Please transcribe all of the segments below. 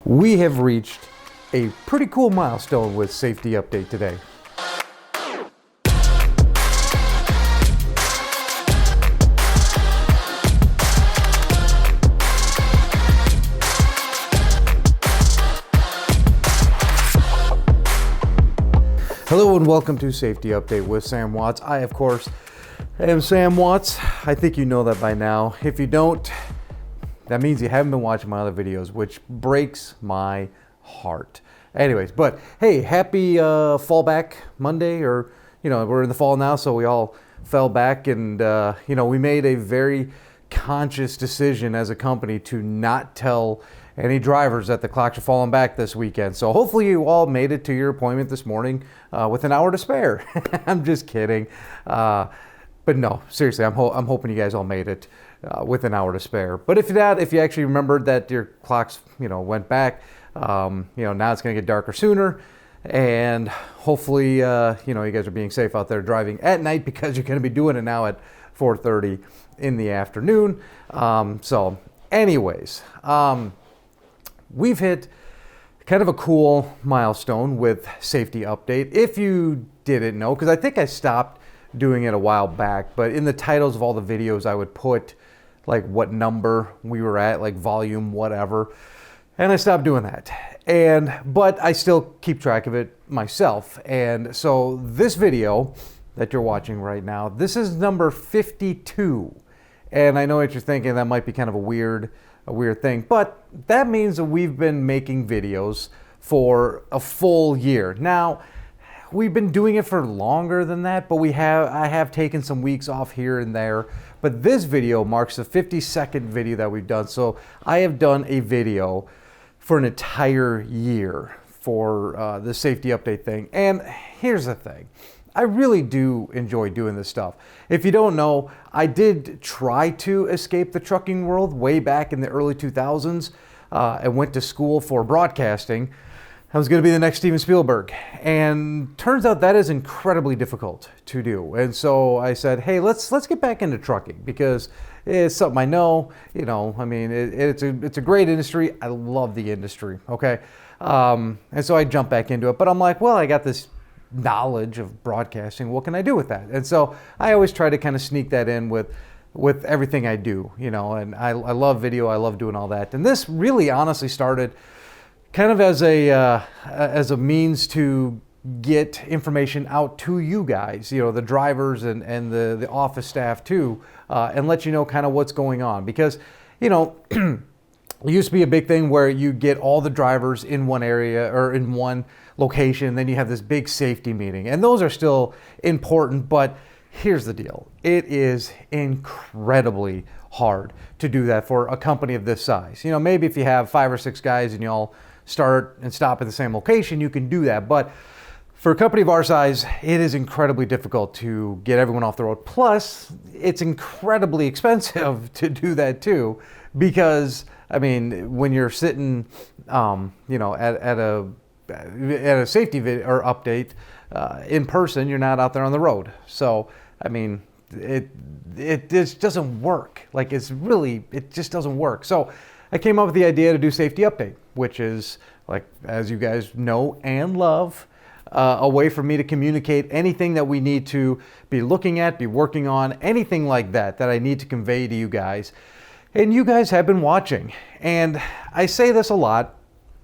We have reached a pretty cool milestone with safety update today. Hello and welcome to Safety Update with Sam Watts. I, of course, am Sam Watts. I think you know that by now. If you don't, that means you haven't been watching my other videos, which breaks my heart. Anyways, but hey, happy fall back Monday, or, we're in the fall now, so we all fell back and, we made a very conscious decision as a company to not tell any drivers that the clocks are falling back this weekend. So hopefully you all made it to your appointment this morning with an hour to spare. I'm just kidding. But no, seriously, I'm hoping you guys all made it with an hour to spare. But if you actually remembered that your clocks, went back, now it's going to get darker sooner. And hopefully, you guys are being safe out there driving at night, because you're going to be doing it now at 4:30 in the afternoon. So anyways, we've hit kind of a cool milestone with safety update. If you didn't know, because I think I stopped doing it a while back, but in the titles of all the videos, I would put like what number we were at, like volume, whatever. And I stopped doing that. But I still keep track of it myself. And so this video that you're watching right now, this is number 52. And I know what you're thinking, that might be kind of a weird thing, but that means that we've been making videos for a full year. Now, we've been doing it for longer than that, but I have taken some weeks off here and there. But this video marks the 52nd video that we've done. So I have done a video for an entire year for the safety update thing. And here's the thing. I really do enjoy doing this stuff. If you don't know, I did try to escape the trucking world way back in the early 2000s. I went to school for broadcasting. I was going to be the next Steven Spielberg. And turns out that is incredibly difficult to do. And so I said, hey, let's get back into trucking, because it's something I know. It's a great industry. I love the industry, okay? And so I jumped back into it. But I'm like, well, I got this knowledge of broadcasting. What can I do with that? And so I always try to kind of sneak that in with everything I do, and I love video. I love doing all that. And this really honestly started kind of as a means to get information out to you guys, the drivers and the office staff too, and let you know kind of what's going on. Because, it used to be a big thing where you get all the drivers in one area or in one location, and then you have this big safety meeting. And those are still important, but here's the deal. It is incredibly hard to do that for a company of this size. Maybe if you have 5 or 6 guys and you all start and stop at the same location, you can do that. But for a company of our size, it is incredibly difficult to get everyone off the road. Plus, it's incredibly expensive to do that too, because when you're sitting, at a safety video or update in person, you're not out there on the road. So, it just doesn't work. It just doesn't work. So I came up with the idea to do safety update, which is, like, as you guys know and love, a way for me to communicate anything that we need to be looking at, be working on, anything like that I need to convey to you guys. And you guys have been watching. And I say this a lot,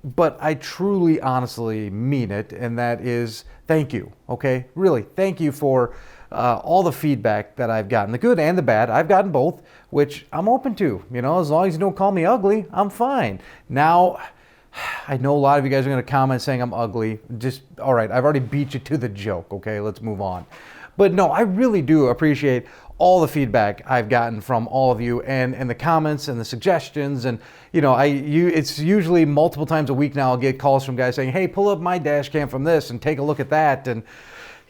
but I truly, honestly mean it. And that is, thank you, okay? Really, thank you for all the feedback that I've gotten, the good and the bad. I've gotten both, which I'm open to. As long as you don't call me ugly, I'm fine. Now, I know a lot of you guys are going to comment saying I'm ugly. Just, all right, I've already beat you to the joke, okay? Let's move on. But no, I really do appreciate all the feedback I've gotten from all of you, and the comments and the suggestions. And, it's usually multiple times a week now I'll get calls from guys saying, hey, pull up my dash cam from this and take a look at that. And,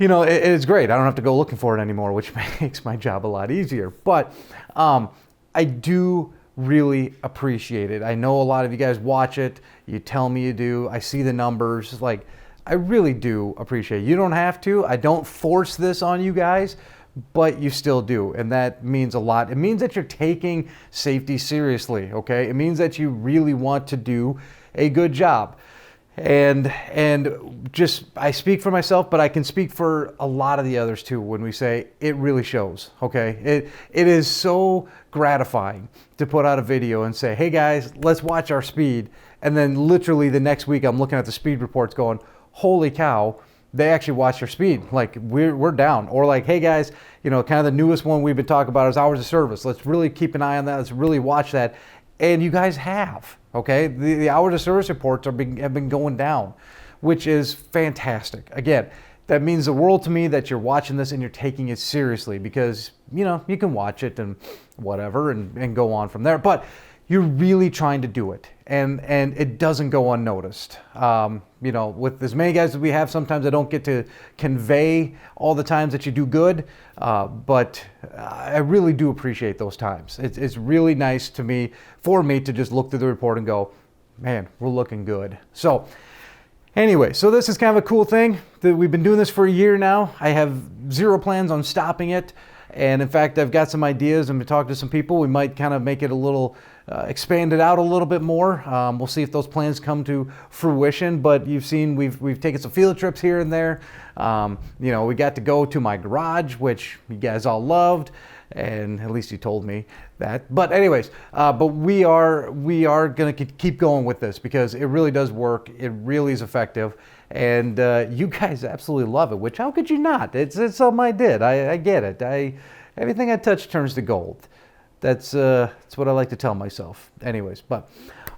it's great. I don't have to go looking for it anymore, which makes my job a lot easier. But I do really appreciate it. I know a lot of you guys watch it. You tell me you do. I see the numbers. I really do appreciate it. You don't have to. I don't force this on you guys, but you still do. And that means a lot. It means that you're taking safety seriously, okay? It means that you really want to do a good job. And just, I speak for myself, but I can speak for a lot of the others too when we say it really shows, okay? It is so gratifying to put out a video and say, hey guys, let's watch our speed. And then literally the next week I'm looking at the speed reports going, holy cow, they actually watch your speed. Like we're down. Or like, hey guys, you know, kind of the newest one we've been talking about is hours of service. Let's really keep an eye on that. Let's really watch that. And you guys have, okay? The hours of service reports have been going down, which is fantastic. Again, that means the world to me that you're watching this and you're taking it seriously, because, you know, you can watch it and whatever and go on from there. But you're really trying to do it, and it doesn't go unnoticed. You know, with as many guys as we have, sometimes I don't get to convey all the times that you do good, but I really do appreciate those times. It's really nice to me, for me, to just look through the report and go, man, we're looking good. So anyway, so this is kind of a cool thing. We've been doing this for a year now. I have zero plans on stopping it. And in fact, I've got some ideas. I'm going to talk to some people. We might kind of make it a little, expand it out a little bit more. We'll see if those plans come to fruition. But you've seen we've taken some field trips here and there. You know, we got to go to my garage, which you guys all loved, and at least you told me that. But anyways, but we are going to keep going with this because it really does work. It really is effective. And you guys absolutely love it, which how could you not? It's something I did. I get it. Everything I touch turns to gold. That's what I like to tell myself. Anyways, but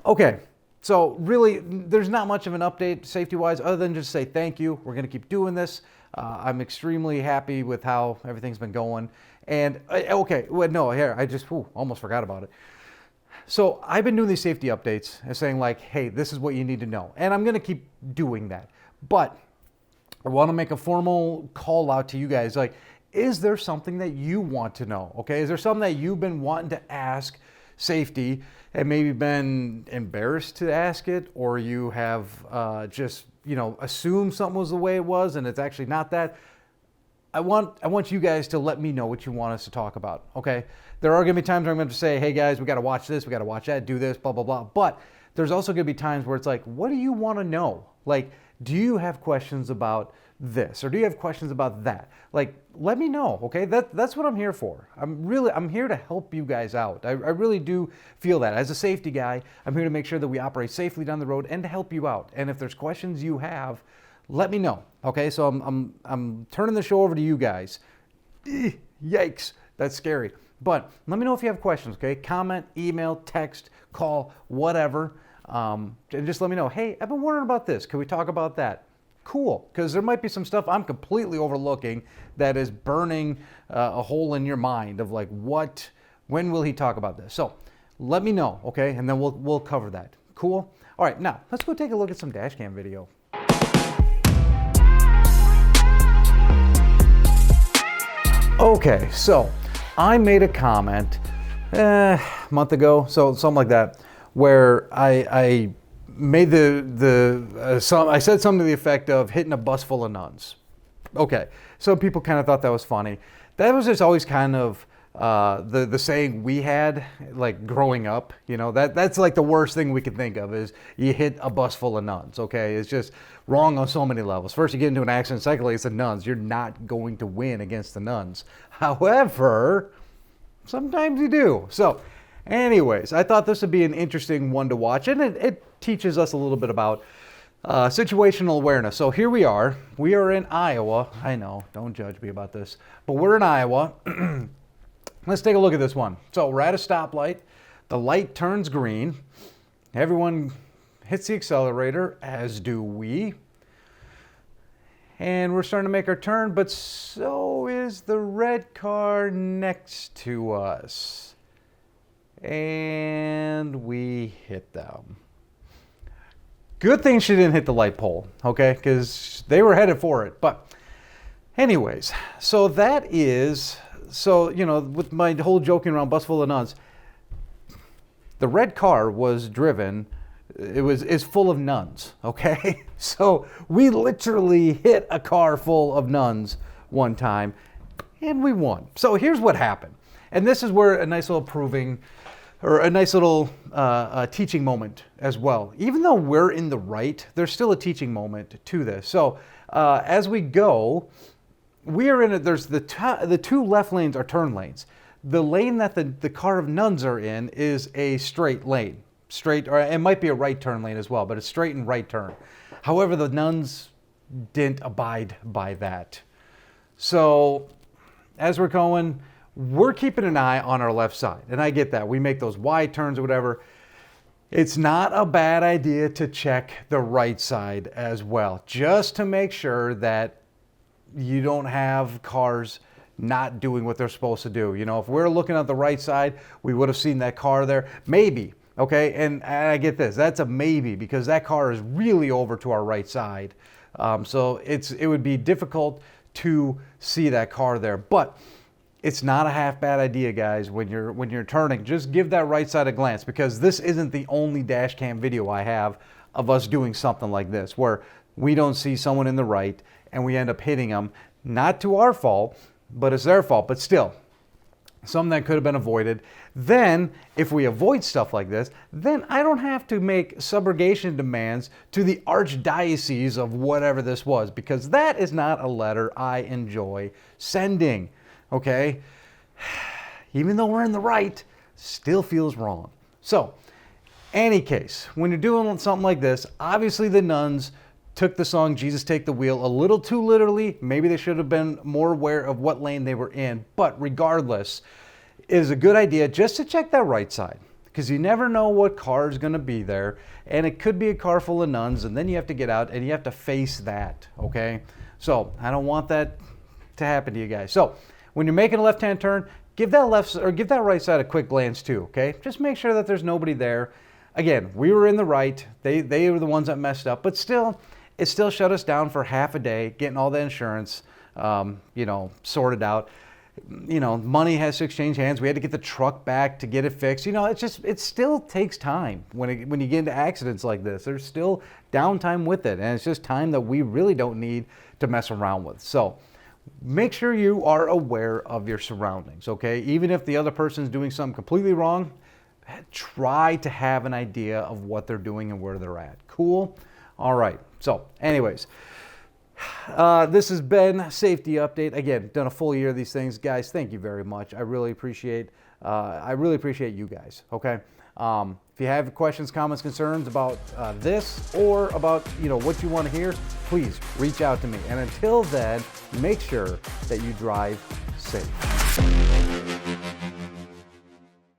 okay. So really, there's not much of an update safety-wise other than just say thank you. We're going to keep doing this. I'm extremely happy with how everything's been going. And okay, well, no, here, I just almost forgot about it. So I've been doing these safety updates and saying like, hey, this is what you need to know. And I'm going to keep doing that. But I want to make a formal call out to you guys. Like, is there something that you want to know? Okay, is there something that you've been wanting to ask safety and maybe been embarrassed to ask it, or you have just, you know, assumed something was the way it was and it's actually not that? I want you guys to let me know what you want us to talk about, okay? There are going to be times where I'm going to say, hey guys, we got to watch this, we got to watch that, do this, blah, blah, blah. But there's also going to be times where it's like, what do you want to know? Like, do you have questions about this, or do you have questions about that? Like, let me know, okay? That's what I'm here for. I'm here to help you guys out. I really do feel that. As a safety guy, I'm here to make sure that we operate safely down the road and to help you out. And if there's questions you have, let me know, okay? So I'm turning the show over to you guys. Yikes, that's scary. But let me know if you have questions, okay? Comment, email, text, call, whatever. And just let me know, hey, I've been wondering about this. Can we talk about that? Cool, because there might be some stuff I'm completely overlooking that is burning a hole in your mind of like, when will he talk about this? So let me know, okay? And then we'll cover that. Cool? All right, now let's go take a look at some dash cam video. Okay, so I made a comment a month ago, so something like that, where I made I said something to the effect of hitting a bus full of nuns. Okay, some people kind of thought that was funny. That was just always kind of the saying we had, like growing up. You know, that's like the worst thing we could think of is you hit a bus full of nuns. Okay, it's just wrong on so many levels. First, you get into an accident. Secondly, it's the nuns. You're not going to win against the nuns. However, sometimes you do. So anyways, I thought this would be an interesting one to watch, and it teaches us a little bit about situational awareness. So here we are in Iowa. I know, don't judge me about this, but we're in Iowa. Let's take a look at this one. So we're at a stoplight. The light turns green. Everyone hits the accelerator, as do we. And we're starting to make our turn, but so is the red car next to us. And we hit them. Good thing she didn't hit the light pole, okay? Because they were headed for it. But anyways, so you know, with my whole joking around bus full of nuns, the red car was driven, is full of nuns, okay? So we literally hit a car full of nuns one time, and we won. So here's what happened. And this is where a nice little proving or a nice little teaching moment as well. Even though we're in the right, there's still a teaching moment to this. So as we go, we are in it. There's the two left lanes are turn lanes. The lane that the car of nuns are in is a straight lane. Straight, or it might be a right turn lane as well, but it's straight and right turn. However, the nuns didn't abide by that. So as we're going, we're keeping an eye on our left side. And I get that. We make those wide turns or whatever. It's not a bad idea to check the right side as well, just to make sure that you don't have cars not doing what they're supposed to do. You know, if we're looking at the right side, we would have seen that car there. Maybe, okay? And I get this. That's a maybe because that car is really over to our right side. So it would be difficult to see that car there. But it's not a half bad idea, guys, when you're turning. Just give that right side a glance because this isn't the only dash cam video I have of us doing something like this where we don't see someone in the right and we end up hitting them. Not to our fault, but it's their fault. But still, something that could have been avoided. Then, if we avoid stuff like this, then I don't have to make subrogation demands to the archdiocese of whatever this was, because that is not a letter I enjoy sending, okay? Even though we're in the right, still feels wrong. So, any case, when you're doing something like this, obviously the nuns took the song Jesus Take the Wheel a little too literally. Maybe they should have been more aware of what lane they were in. But regardless, it is a good idea just to check that right side because you never know what car is going to be there. And it could be a car full of nuns and then you have to get out and you have to face that, okay? So I don't want that to happen to you guys. So when you're making a left-hand turn, give that right side a quick glance too, okay? Just make sure that there's nobody there. Again, we were in the right. They were the ones that messed up, but still, it still shut us down for half a day, getting all the insurance, sorted out. Money has to exchange hands. We had to get the truck back to get it fixed. It still takes time when you get into accidents like this. There's still downtime with it, and it's just time that we really don't need to mess around with. So make sure you are aware of your surroundings, okay? Even if the other person's doing something completely wrong, try to have an idea of what they're doing and where they're at. Cool? All right. So anyways, this has been Safety Update. Again, done a full year of these things. Guys, thank you very much. I really appreciate you guys, okay? If you have questions, comments, concerns about this or about what you want to hear, please reach out to me. And until then, make sure that you drive safe.